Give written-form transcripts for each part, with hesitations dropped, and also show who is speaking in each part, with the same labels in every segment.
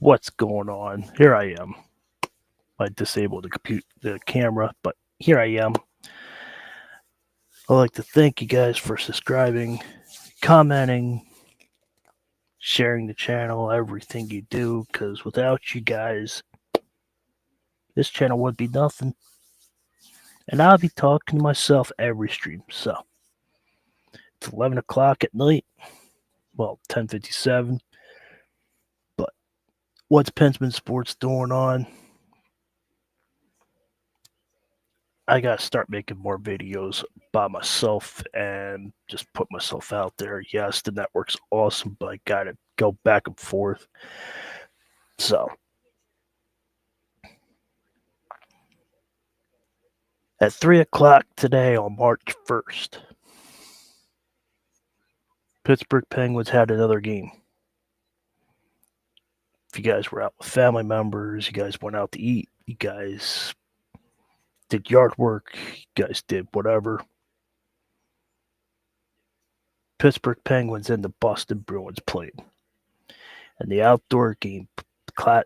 Speaker 1: What's going on? Here I am. I disabled the camera, but here I am. I'd like to thank you guys for subscribing, commenting, sharing the channel, everything you do, because without you guys, this channel would be nothing. And I'll be talking to myself every stream. So it's 11 o'clock at night. Well, 10:57. But what's Pensman Sports doing on? I gotta start making more videos by myself and just put myself out there. Yes, the network's awesome, but I gotta go back and forth. So at 3 o'clock today on March 1st, Pittsburgh Penguins had another game. If you guys were out with family members, you guys went out to eat, you guys did yard work, you guys did whatever. Pittsburgh Penguins and the Boston Bruins played. And the outdoor game,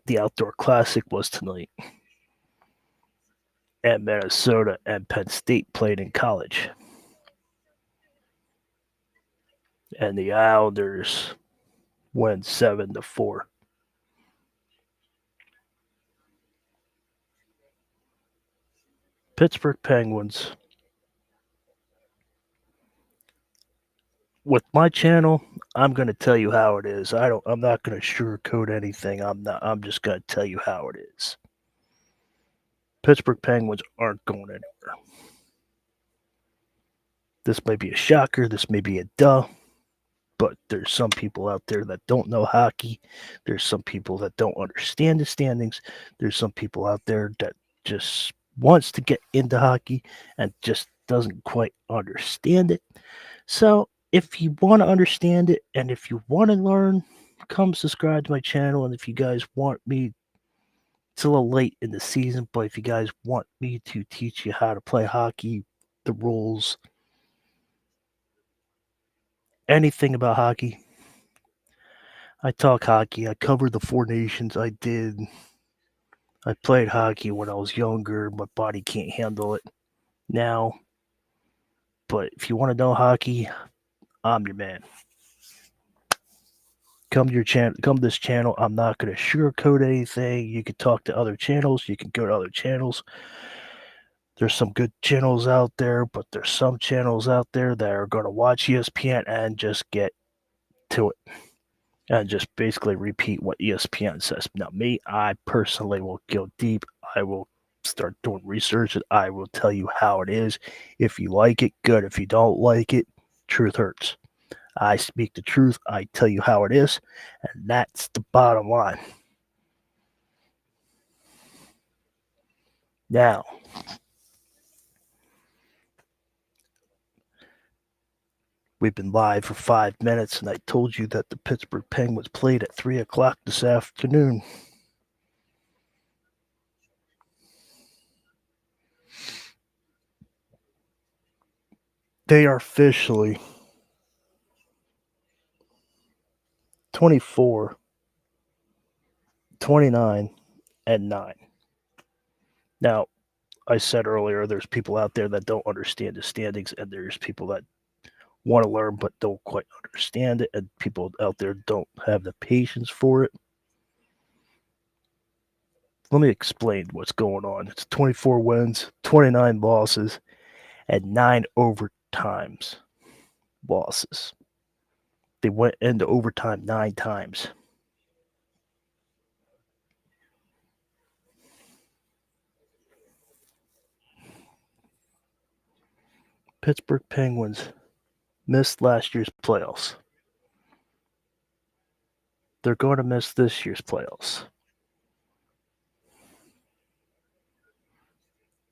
Speaker 1: the outdoor classic was tonight. And Minnesota and Penn State played in college. And the Islanders win 7-4. Pittsburgh Penguins. With my channel, I'm going to tell you how it is. I'm not going to sugarcoat anything. I'm just going to tell you how it is. Pittsburgh Penguins aren't going anywhere. This may be a shocker, this may be a duh, but there's some people out there that don't know hockey. There's some people that don't understand the standings. There's some people out there that just wants to get into hockey and just doesn't quite understand it. So if you want to understand it and if you want to learn, come subscribe to my channel. And if you guys want me, it's a little late in the season, but if you guys want me to teach you how to play hockey, the rules, anything about hockey, I talk hockey. I covered the Four Nations. I played hockey when I was younger. My body can't handle it now. But if you want to know hockey, I'm your man. Come to your channel. Come to this channel. I'm not going to sugarcoat anything. You can talk to other channels. You can go to other channels. There's some good channels out there, but there's some channels out there that are going to watch ESPN and just get to it and just basically repeat what ESPN says. Now, me, I personally will go deep. I will start doing research and I will tell you how it is. If you like it, good. If you don't like it, truth hurts. I speak the truth. I tell you how it is. And that's the bottom line. Now, we've been live for 5 minutes, and I told you that the Pittsburgh Penguins played at 3 o'clock this afternoon. They are officially 24, 29, and 9. Now, I said earlier, there's people out there that don't understand the standings, and there's people that want to learn but don't quite understand it, and people out there don't have the patience for it. Let me explain what's going on. It's 24 wins, 29 losses, and 9 overtimes losses. They went into overtime 9 times. Pittsburgh Penguins missed last year's playoffs. They're going to miss this year's playoffs.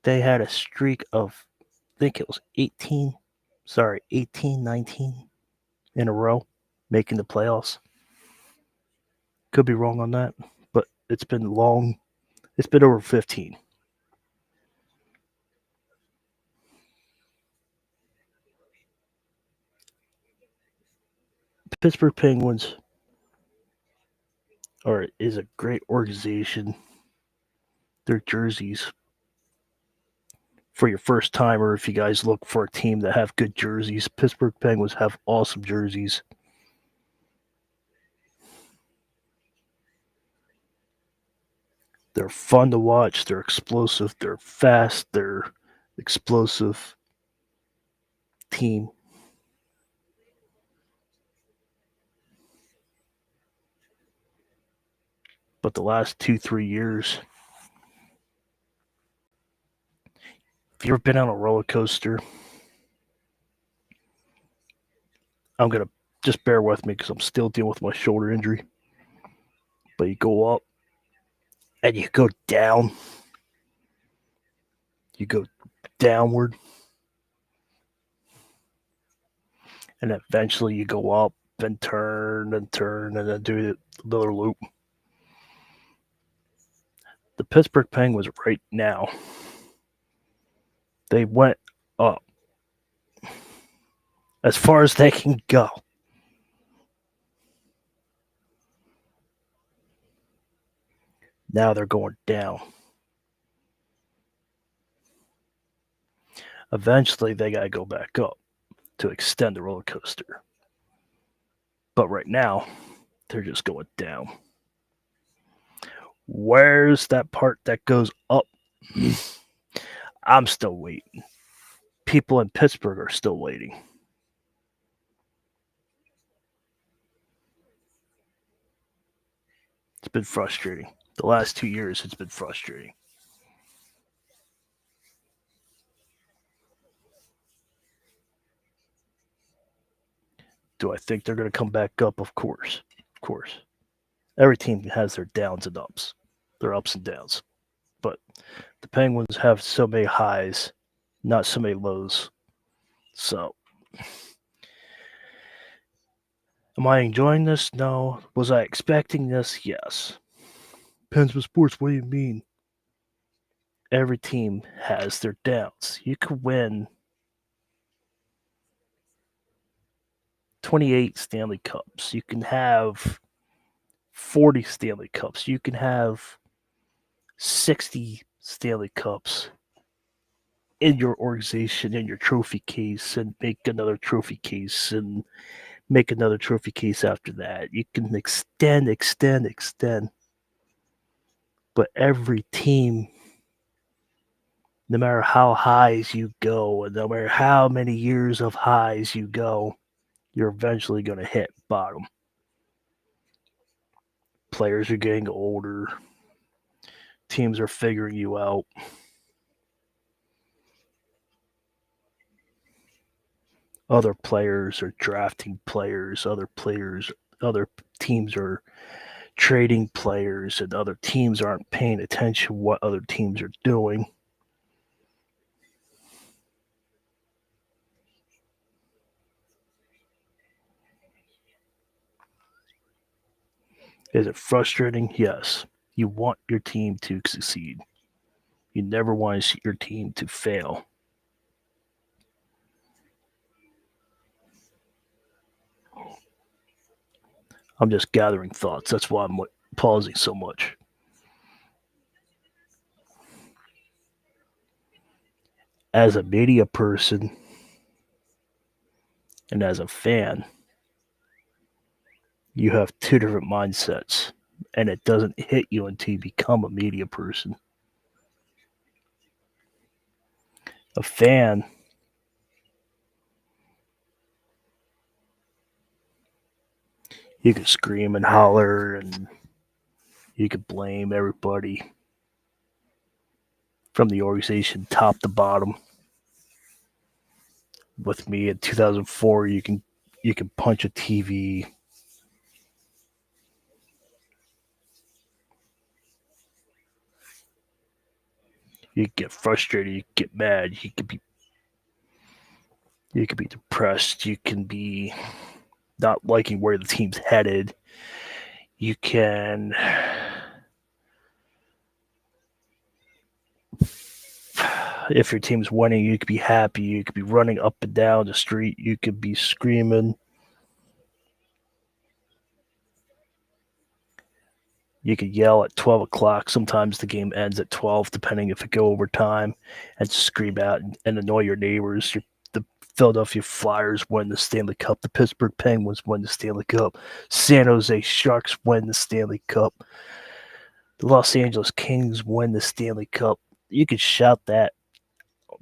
Speaker 1: They had a streak of, I think it was 18, 19 in a row making the playoffs. Could be wrong on that, but it's been long. It's been over 15. The Pittsburgh Penguins is a great organization. Their jerseys, for your first timer, if you guys look for a team that have good jerseys, Pittsburgh Penguins have awesome jerseys. They're fun to watch. They're explosive. They're fast. They're explosive team. But the last 2-3 years, if you've ever been on a roller coaster, I'm going to just bear with me because I'm still dealing with my shoulder injury. But you go up and you go down. You go downward. And eventually you go up and turn and turn and then do another loop. The Pittsburgh Penguins right now, they went up as far as they can go. Now they're going down. Eventually, they got to go back up to extend the roller coaster. But right now, they're just going down. Where's that part that goes up? I'm still waiting. People in Pittsburgh are still waiting. It's been frustrating. The last 2 years, it's been frustrating. Do I think they're going to come back up? Of course. Of course. Every team has their downs and ups, their ups and downs. But the Penguins have so many highs, not so many lows. So, am I enjoying this? No. Was I expecting this? Yes. Depends with sports. What do you mean? Every team has their downs. You could win 28 Stanley Cups. You can have 40 Stanley Cups. You can have 60 Stanley Cups in your organization, in your trophy case, and make another trophy case and make another trophy case after that. You can extend. But every team, no matter how highs you go, and no matter how many years of highs you go, you're eventually going to hit bottom. Players are getting older. Teams are figuring you out. Other players are drafting players. Other teams are trading players, and other teams aren't paying attention to what other teams are doing. Is it frustrating? Yes. You want your team to succeed. You never want to see your team to fail. I'm just gathering thoughts. That's why I'm pausing so much. As a media person and as a fan, you have two different mindsets, and it doesn't hit you until you become a media person. A fan, you can scream and holler and you can blame everybody from the organization top to bottom. With me in 2004, you can punch a TV. You get frustrated, you get mad, you could be depressed, you can be not liking where the team's headed. You can if your team's winning, you could be happy, you could be running up and down the street, you could be screaming. You could yell at 12 o'clock. Sometimes the game ends at 12, depending if it go overtime, and scream out and annoy your neighbors. The Philadelphia Flyers win the Stanley Cup. The Pittsburgh Penguins win the Stanley Cup. San Jose Sharks win the Stanley Cup. The Los Angeles Kings win the Stanley Cup. You could shout that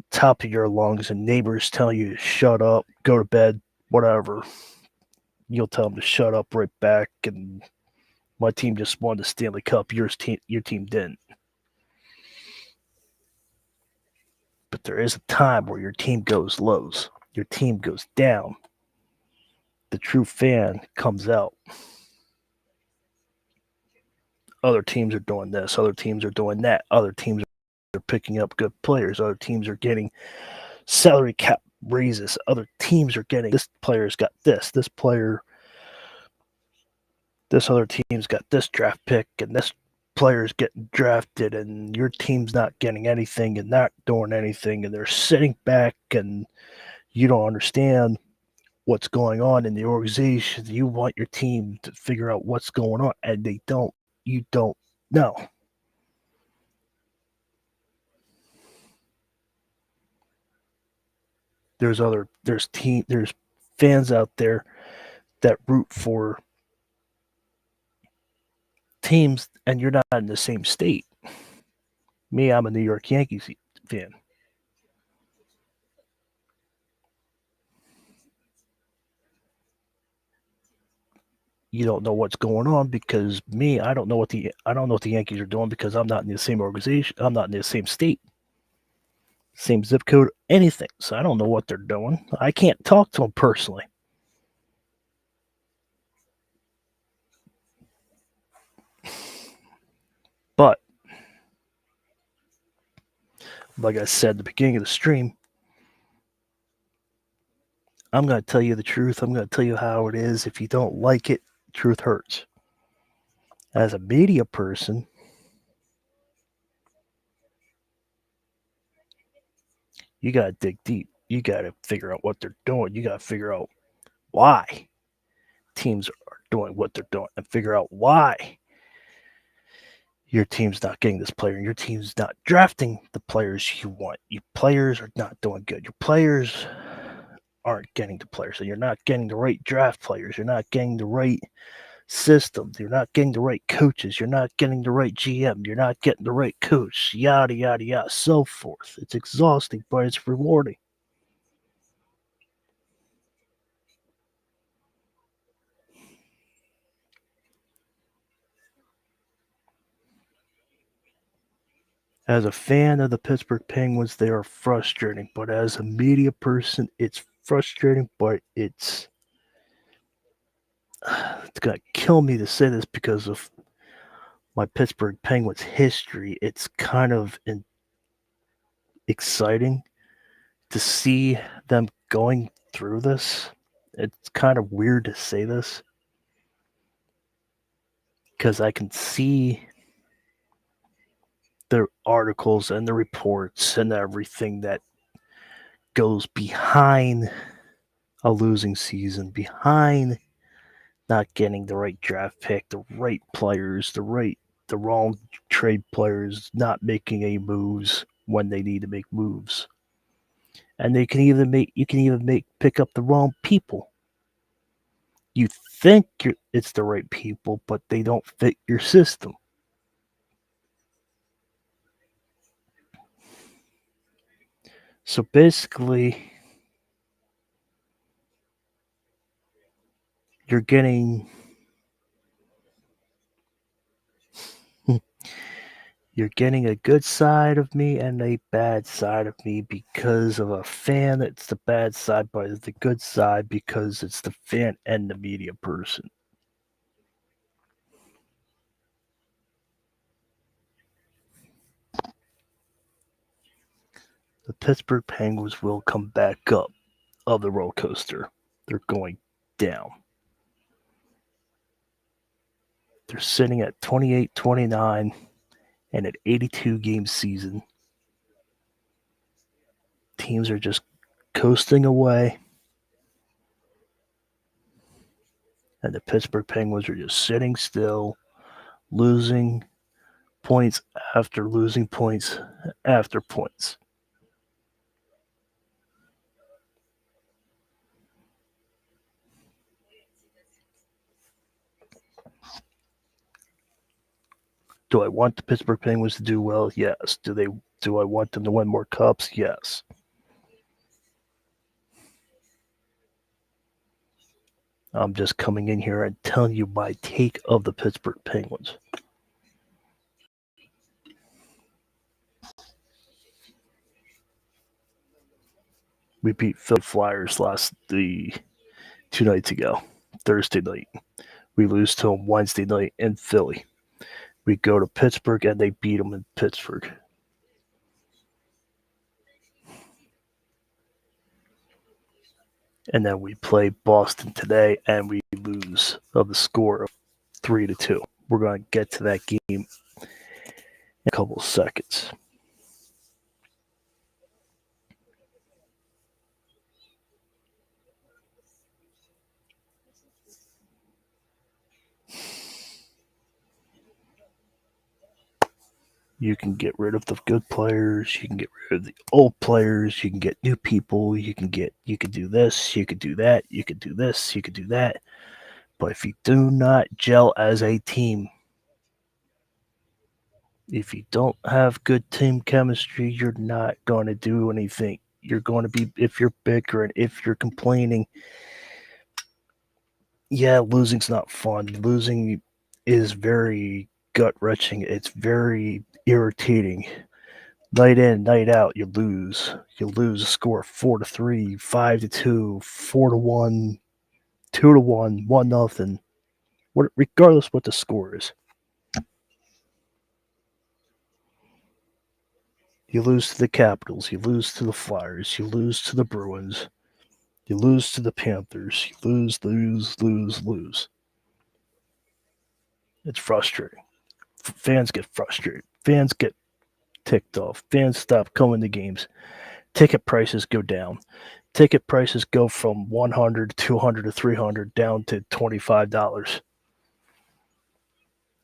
Speaker 1: top of your lungs, and neighbors tell you to shut up, go to bed, whatever. You'll tell them to shut up right back, and my team just won the Stanley Cup. Your team didn't. But there is a time where your team goes lows. Your team goes down. The true fan comes out. Other teams are doing this. Other teams are doing that. Other teams are picking up good players. Other teams are getting salary cap raises. Other teams are getting this player's got this. This other team's got this draft pick, and this player's getting drafted, and your team's not getting anything and not doing anything, and they're sitting back, and you don't understand what's going on in the organization. You want your team to figure out what's going on, and they don't. You don't know. There's fans out there that root for teams, and you're not in the same state. Me, I'm a New York Yankees fan. You don't know what's going on because me, I don't know what the Yankees are doing because I'm not in the same organization. I'm not in the same state, same zip code, anything. So I don't know what they're doing. I can't talk to them personally. But like I said at the beginning of the stream, I'm going to tell you the truth. I'm going to tell you how it is. If you don't like it, truth hurts. As a media person, you got to dig deep. You got to figure out what they're doing. You got to figure out why teams are doing what they're doing and figure out why your team's not getting this player and your team's not drafting the players you want. Your players are not doing good. Your players aren't getting the players. So you're not getting the right draft players. You're not getting the right system. You're not getting the right coaches. You're not getting the right GM. You're not getting the right coach. Yada, yada, yada, so forth. It's exhausting, but it's rewarding. As a fan of the Pittsburgh Penguins, they are frustrating. But as a media person, it's frustrating, but it's going to kill me to say this because of my Pittsburgh Penguins history. It's kind of exciting to see them going through this. It's kind of weird to say this because I can see the articles and the reports and everything that goes behind a losing season, behind not getting the right draft pick, the right players, the wrong trade players, not making any moves when they need to make moves. And you can even pick up the wrong people. You think it's the right people, but they don't fit your system. So basically, you're getting a good side of me and a bad side of me because of a fan. It's the bad side, but it's the good side because it's the fan and the media person. The Pittsburgh Penguins will come back up of the roller coaster. They're going down. They're sitting at 28-29 and an 82-game season. Teams are just coasting away. And the Pittsburgh Penguins are just sitting still, losing points after losing points after points. Do I want the Pittsburgh Penguins to do well? Yes. Do I want them to win more cups? Yes. I'm just coming in here and telling you my take of the Pittsburgh Penguins. We beat Philly Flyers the 2 nights ago, Thursday night. We lose to them Wednesday night in Philly. We go to Pittsburgh and they beat them in Pittsburgh. And then we play Boston today and we lose of the score of 3-2. We're going to get to that game in a couple of seconds. You can get rid of the good players, you can get rid of the old players, you can get new people, you can do this, you can do that, you can do this, you can do that. But if you do not gel as a team, if you don't have good team chemistry, you're not going to do anything. You're going to be, if you're bickering, if you're complaining, yeah, losing's not fun. Losing is very gut wrenching. It's very irritating. Night in, night out, you lose. You lose a score 4-3, 5-2, 4-1, 2-1, 1-0. Regardless what the score is. You lose to the Capitals, you lose to the Flyers, you lose to the Bruins, you lose to the Panthers, you lose. It's frustrating. Fans get frustrated. Fans get ticked off. Fans stop coming to games. Ticket prices go down. Ticket prices go from 100 to 200 to 300 down to $25.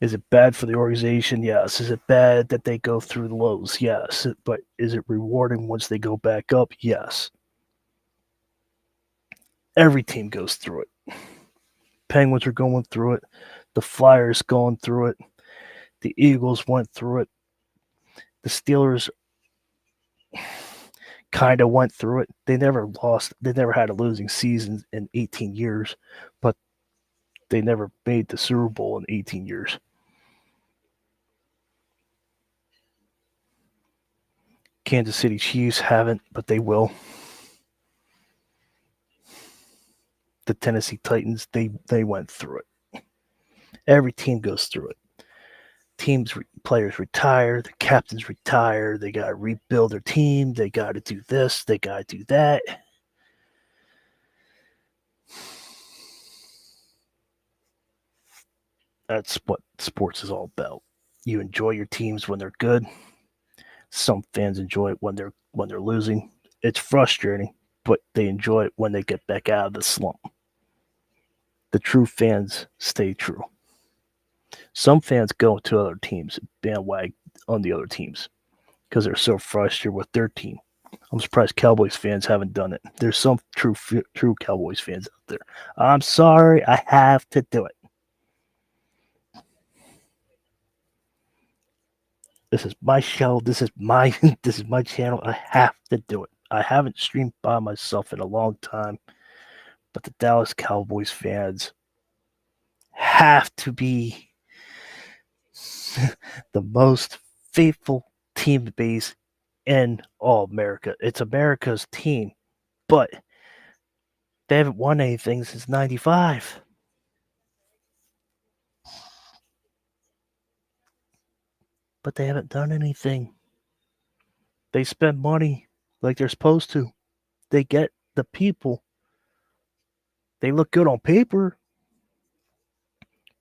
Speaker 1: Is it bad for the organization? Yes. Is it bad that they go through the lows? Yes. But is it rewarding once they go back up? Yes. Every team goes through it. Penguins are going through it. The Flyers going through it. The Eagles went through it. The Steelers kind of went through it. They never lost. They never had a losing season in 18 years, but they never made the Super Bowl in 18 years. Kansas City Chiefs haven't, but they will. The Tennessee Titans, they went through it. Every team goes through it. Players retire, the captains retire, they got to rebuild their team, they got to do this, they got to do that. That's what sports is all about. You enjoy your teams when they're good. Some fans enjoy it when they're losing. It's frustrating, but they enjoy it when they get back out of the slump. The true fans stay true. Some fans go to other teams, bandwag on the other teams because they're so frustrated with their team. I'm surprised Cowboys fans haven't done it. There's some true Cowboys fans out there. I'm sorry, I have to do it. This is my show. This is my this is my channel. I have to do it. I haven't streamed by myself in a long time, but the Dallas Cowboys fans have to be the most faithful team base in all America. It's America's team, but they haven't won anything since '95. But they haven't done anything. They spend money like they're supposed to. They get the people. They look good on paper,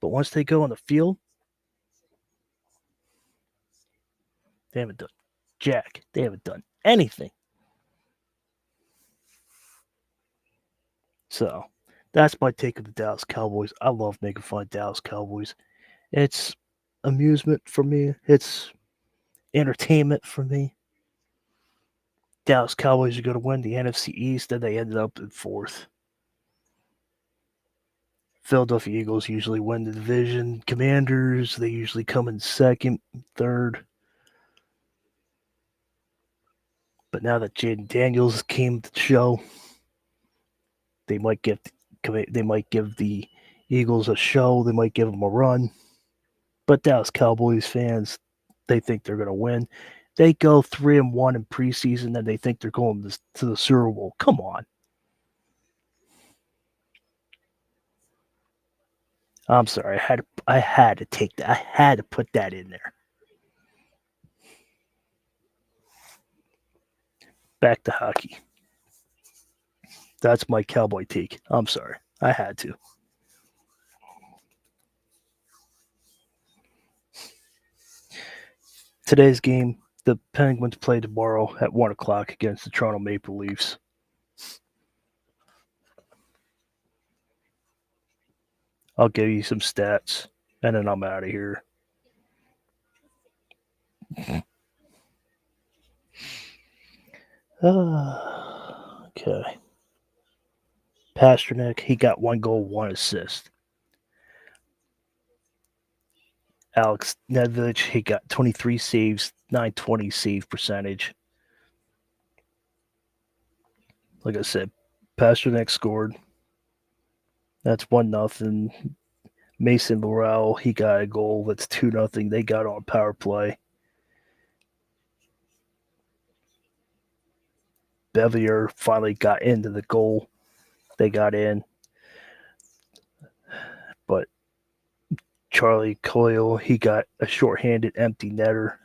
Speaker 1: but once they go on the field, they haven't done jack. They haven't done anything. So that's my take of the Dallas Cowboys. I love making fun of Dallas Cowboys. It's amusement for me. It's entertainment for me. Dallas Cowboys are going to win the NFC East, and they ended up in fourth. Philadelphia Eagles usually win the division. Commanders, they usually come in second, third. But now that Jaden Daniels came to the show, they might give the Eagles a show. They might give them a run. But Dallas Cowboys fans, they think they're going to win. They go 3-1 in preseason, and they think they're going to the Super Bowl. Come on. I'm sorry. I had to take that. I had to put that in there. Back to hockey. That's my Cowboy take. I'm sorry. I had to. Today's game, the Penguins play tomorrow at 1 o'clock against the Toronto Maple Leafs. I'll give you some stats, and then I'm out of here. Okay. Pasternak, he got 1 goal, 1 assist. Alex Nedvich, he got 23 saves, 920 save percentage. Like I said, Pasternak scored. That's 1-0. Mason Laurel, he got a goal. That's 2-0. They got on power play. Bevier finally got into the goal. They got in. But Charlie Coyle, he got a shorthanded empty netter.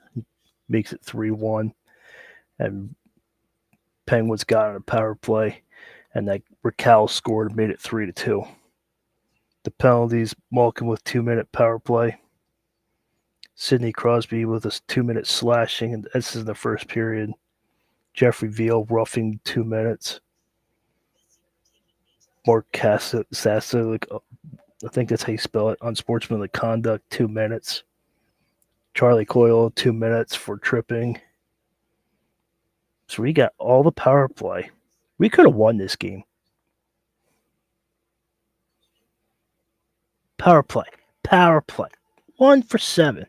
Speaker 1: Makes it 3-1. And Penguins got on a power play. And that Raquel scored and made it 3-2. The penalties, Malkin with 2-minute power play. Sidney Crosby with a 2-minute slashing, and this is in the first period. Jeffrey Veal roughing 2 minutes. Mark Sasek, I think that's how you spell it, unsportsmanlike conduct, 2 minutes. Charlie Coyle, 2 minutes for tripping. So we got all the power play. We could have won this game. Power play. 1 for 7.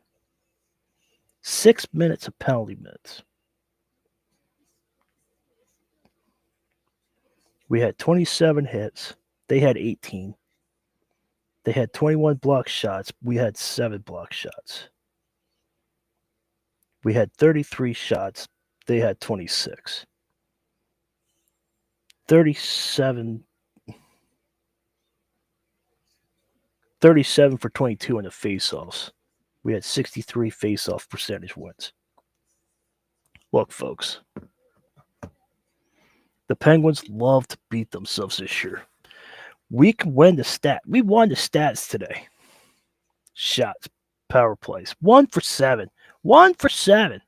Speaker 1: 6 minutes of penalty minutes. We had 27 hits. They had 18. They had 21 block shots. We had 7 block shots. We had 33 shots. They had 26. 37 for 22 in the faceoffs. We had 63 faceoff percentage wins. Look, folks, the Penguins love to beat themselves this year. We can win the stat. We won the stats today. Shots, power plays. 1 for 7. 1 for 7.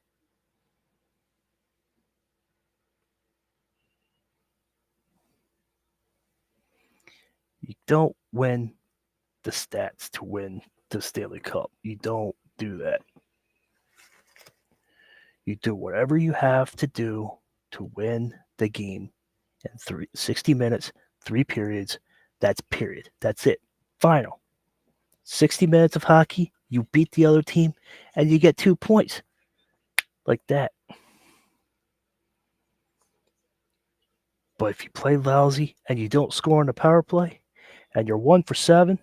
Speaker 1: You don't win the stats to win the Stanley Cup. You don't do that. You do whatever you have to do to win the game in 60 minutes, 3 periods. That's period. That's it. Final. 60 minutes of hockey, you beat the other team, and you get 2 points. Like that. But if you play lousy and you don't score on the power play, and you're 1 for 7,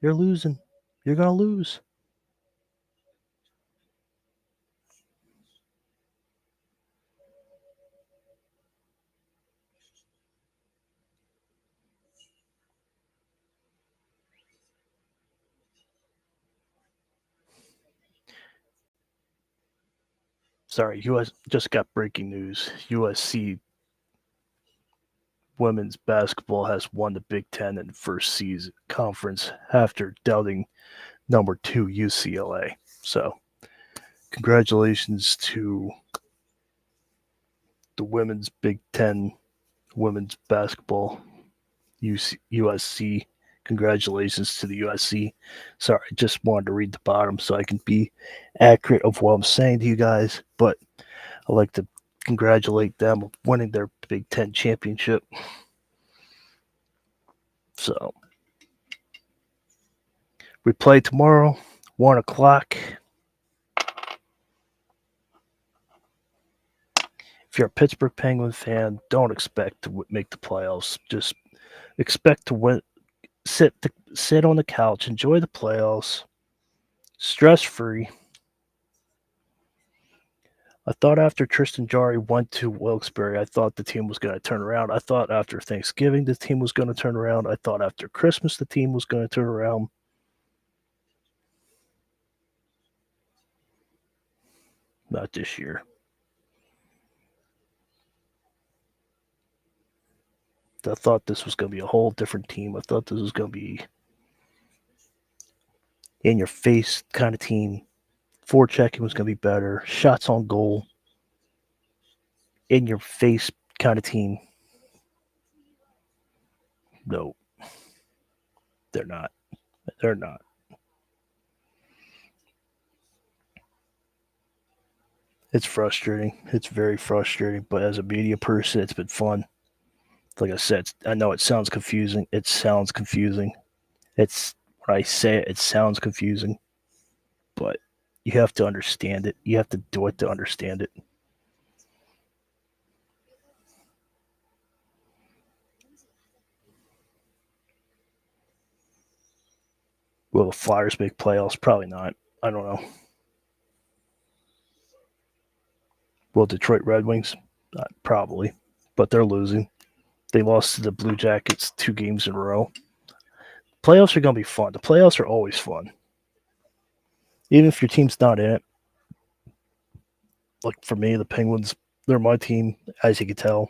Speaker 1: you're losing. You're going to lose. Sorry, US just got breaking news. USC women's basketball has won the Big Ten in the first season conference after doubting number 2 UCLA. So, congratulations to the women's Big Ten women's basketball USC Congratulations to the USC. Sorry, I just wanted to read the bottom so I can be accurate of what I'm saying to you guys. But I'd like to congratulate them on winning their Big Ten championship. So we play tomorrow, 1 o'clock. If you're a Pittsburgh Penguin fan, don't expect to make the playoffs. Just expect to win. Sit on the couch, enjoy the playoffs, stress free. I thought after Tristan Jarry went to Wilkes-Barre, I thought the team was going to turn around. I thought after Thanksgiving the team was going to turn around. I thought after Christmas the team was going to turn around. Not this year. I thought this was going to be a whole different team. I thought this was going to be in your face kind of team. Forechecking was going to be better. Shots on goal. In your face kind of team. No, they're not. They're not. It's frustrating. It's very frustrating. But as a media person, it's been fun. Like I said, I know it sounds confusing. It sounds confusing. It's when I say it, it sounds confusing. But you have to understand it. You have to do it to understand it. Will the Flyers make playoffs? Probably not. I don't know. Will Detroit Red Wings? Probably. But they're losing. They lost to the Blue Jackets 2 games in a row. Playoffs are going to be fun. The playoffs are always fun. Even if your team's not in it. Like for me, the Penguins, they're my team, as you can tell.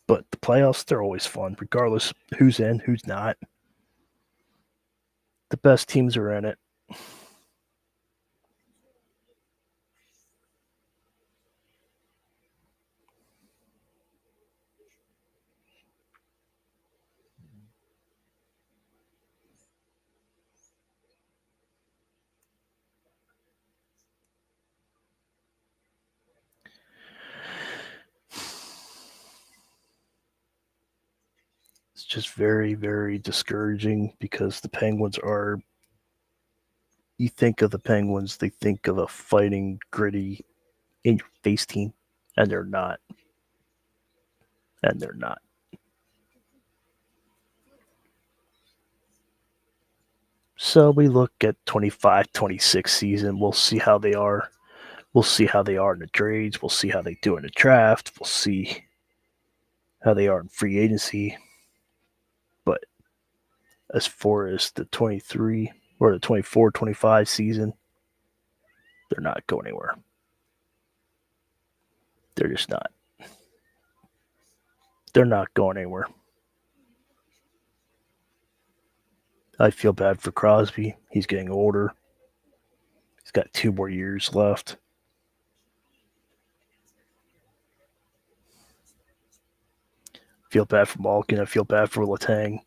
Speaker 1: But the playoffs, they're always fun, regardless who's in, who's not. The best teams are in it. It's just very, very discouraging because the Penguins are. You think of the Penguins, they think of a fighting, gritty, in your face team, and they're not. And they're not. So we look at 25-26 season. We'll see how they are. We'll see how they are in the trades. We'll see how they do in the draft. We'll see how they are in free agency. But as far as the 23 or the 24-25 season, they're not going anywhere. They're just not. They're not going anywhere. I feel bad for Crosby. He's getting older. He's got 2 more years left. I feel bad for Malkin. I feel bad for Letang.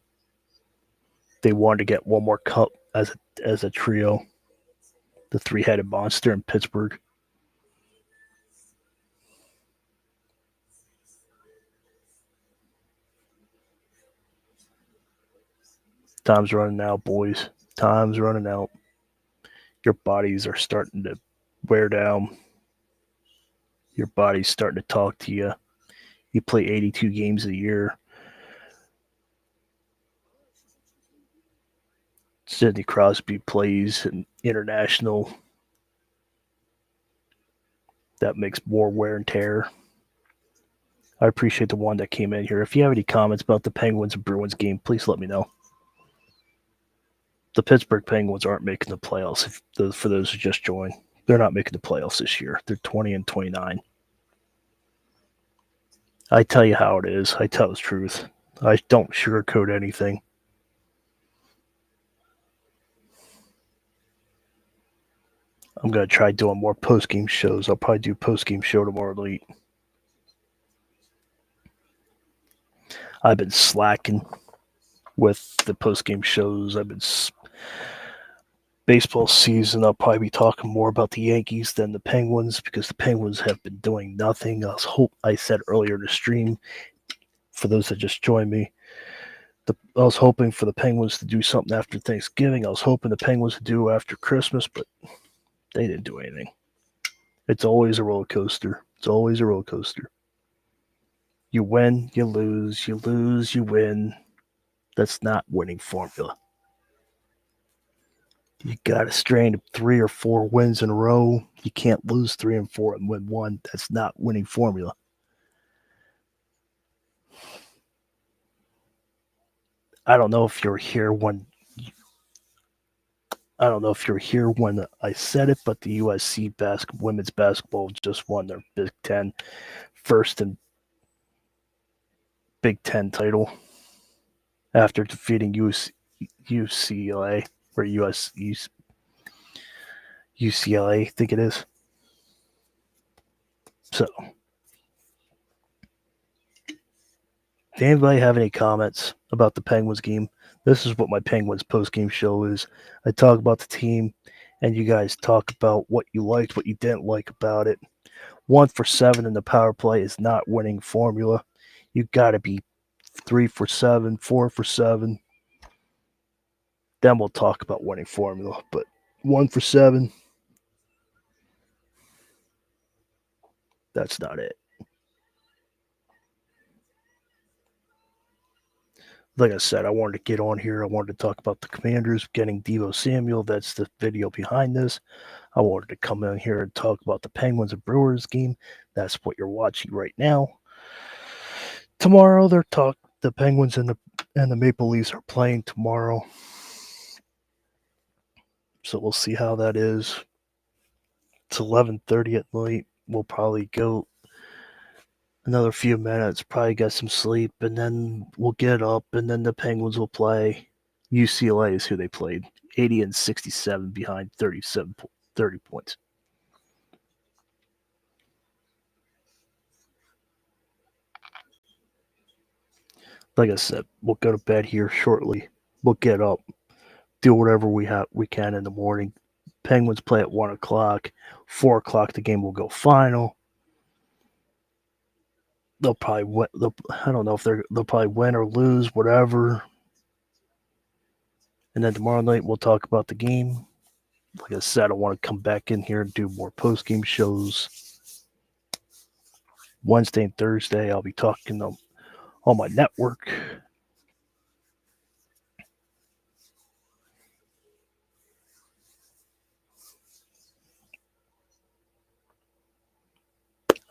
Speaker 1: They wanted to get one more cup as a trio. The three-headed monster in Pittsburgh. Time's running out, boys. Time's running out. Your bodies are starting to wear down. Your body's starting to talk to you. You play 82 games a year. Sidney Crosby plays an international. That makes more wear and tear. I appreciate the one that came in here. If you have any comments about the Penguins and Bruins game, please let me know. The Pittsburgh Penguins aren't making the playoffs. For those who just joined, they're not making the playoffs this year. They're 20-29. I tell you how it is. I tell the truth. I don't sugarcoat anything. I'm going to try doing more post-game shows. I'll probably do post-game show tomorrow night. I've been slacking with the post-game shows. Baseball season, I'll probably be talking more about the Yankees than the Penguins because the Penguins have been doing nothing. I said earlier in the stream, for those that just joined me, I was hoping for the Penguins to do something after Thanksgiving. I was hoping the Penguins to do after Christmas, but they didn't do anything. It's always a roller coaster. It's always a roller coaster. You win, you lose, you win. That's not winning formula. You got a strain of 3 or 4 wins in a row. You can't lose 3 and 4 and win 1. That's not winning formula. I don't know if you're here when I said it, but the USC women's basketball just won their Big Ten first and Big Ten title after defeating UCLA or UCLA, I think it is. So, does anybody have any comments about the Penguins game? This is what my Penguins post-game show is. I talk about the team, and you guys talk about what you liked, what you didn't like about it. 1 for 7 in the power play is not winning formula. You got to be 3 for 7, 4 for 7. Then we'll talk about winning formula. But 1 for 7, that's not it. Like I said, I wanted to get on here. I wanted to talk about the Commanders getting Deebo Samuel. That's the video behind this. I wanted to come in here and talk about the Penguins and Brewers game. That's what you're watching right now. Tomorrow, the Penguins and the Maple Leafs are playing tomorrow. So we'll see how that is. It's 11:30 at night. We'll probably go another few minutes, probably get some sleep, and then we'll get up, and then the Penguins will play. UCLA is who they played. 80 and 67 behind 30 points. Like I said, we'll go to bed here shortly. We'll get up, do whatever we can in the morning. Penguins play at 1 o'clock. 4 o'clock, the game will go final. They'll probably win. I don't know if they'll probably win or lose, whatever. And then tomorrow night we'll talk about the game. Like I said, I want to come back in here and do more post-game shows. Wednesday and Thursday, I'll be talking on my network.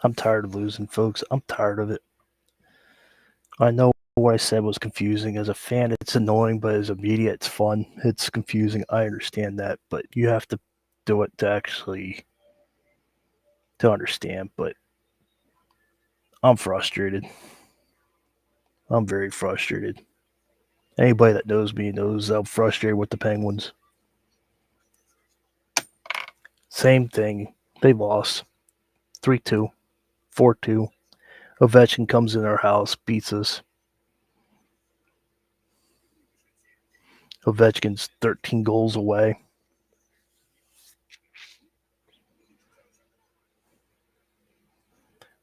Speaker 1: I'm tired of losing, folks. I'm tired of it. I know what I said was confusing. As a fan, it's annoying, but as a media, it's fun. It's confusing. I understand that, but you have to do it to understand. But I'm frustrated. I'm very frustrated. Anybody that knows me knows I'm frustrated with the Penguins. Same thing. They lost 3-2, 4-2. Ovechkin comes in our house, beats us. Ovechkin's 13 goals away.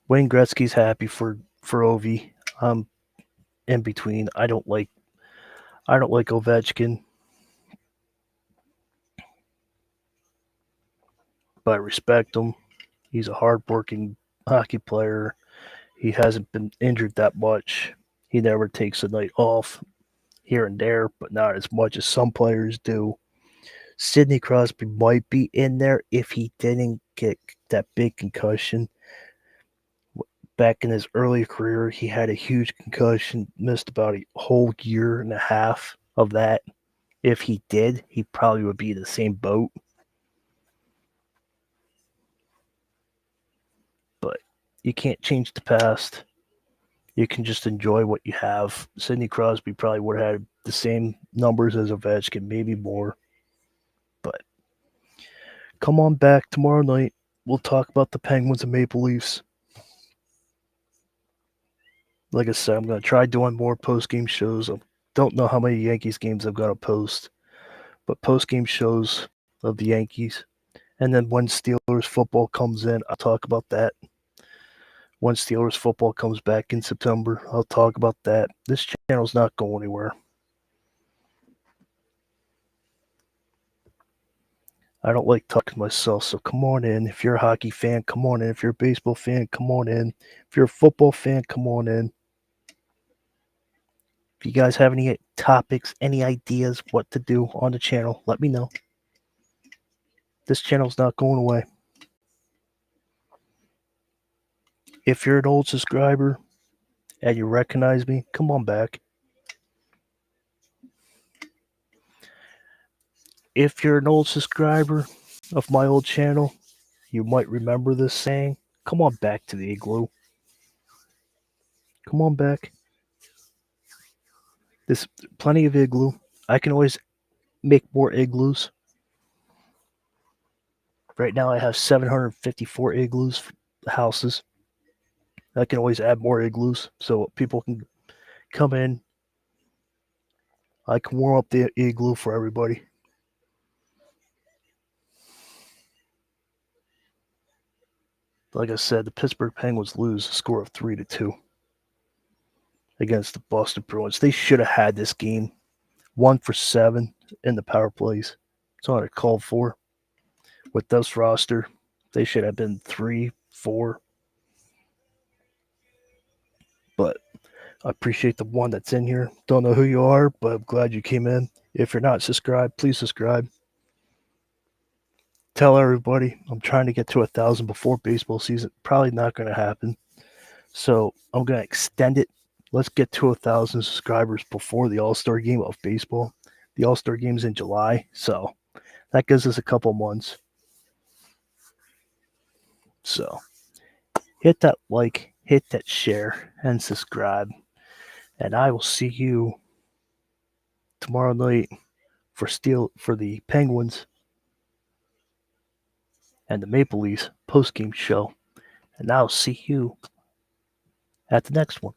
Speaker 1: Wayne Gretzky's happy for Ovi. I'm in between. I don't like Ovechkin, but I respect him. He's a hardworking hockey player. He hasn't been injured that much. He never takes a night off here and there, but not as much as some players do. Sidney Crosby might be in there if he didn't get that big concussion. Back in his early career, he had a huge concussion, missed about a whole year and a half of that. If he did, he probably would be in the same boat. But you can't change the past. You can just enjoy what you have. Sidney Crosby probably would have had the same numbers as Ovechkin, maybe more. But come on back tomorrow night. We'll talk about the Penguins and Maple Leafs. Like I said, I'm going to try doing more post-game shows. I don't know how many Yankees games I've got to post, but post-game shows of the Yankees. And then when Steelers football comes in, I'll talk about that. When Steelers football comes back in September, I'll talk about that. This channel's not going anywhere. I don't like talking to myself, so come on in. If you're a hockey fan, come on in. If you're a baseball fan, come on in. If you're a football fan, come on in. If you guys have any topics, any ideas what to do on the channel, let me know. This channel's not going away. If you're an old subscriber and you recognize me, come on back. If you're an old subscriber of my old channel, you might remember this saying. Come on back to the igloo. Come on back. There's plenty of igloo. I can always make more igloos. Right now I have 754 igloos houses. I can always add more igloos so people can come in. I can warm up the igloo for everybody. Like I said, the Pittsburgh Penguins lose a score of 3-2 against the Boston Bruins. They should have had this game 1-for-7 in the power plays. It's all it called for. With this roster, they should have been 3-4. But I appreciate the one that's in here. Don't know who you are, but I'm glad you came in. If you're not subscribed, please subscribe. Tell everybody I'm trying to get to 1,000 before baseball season. Probably not going to happen. So I'm going to extend it. Let's get to 1,000 subscribers before the All-Star game of baseball. The All-Star game's in July, so that gives us a couple months. So hit that like, hit that share, and subscribe. And I will see you tomorrow night for the Penguins and the Maple Leafs post-game show. And I'll see you at the next one.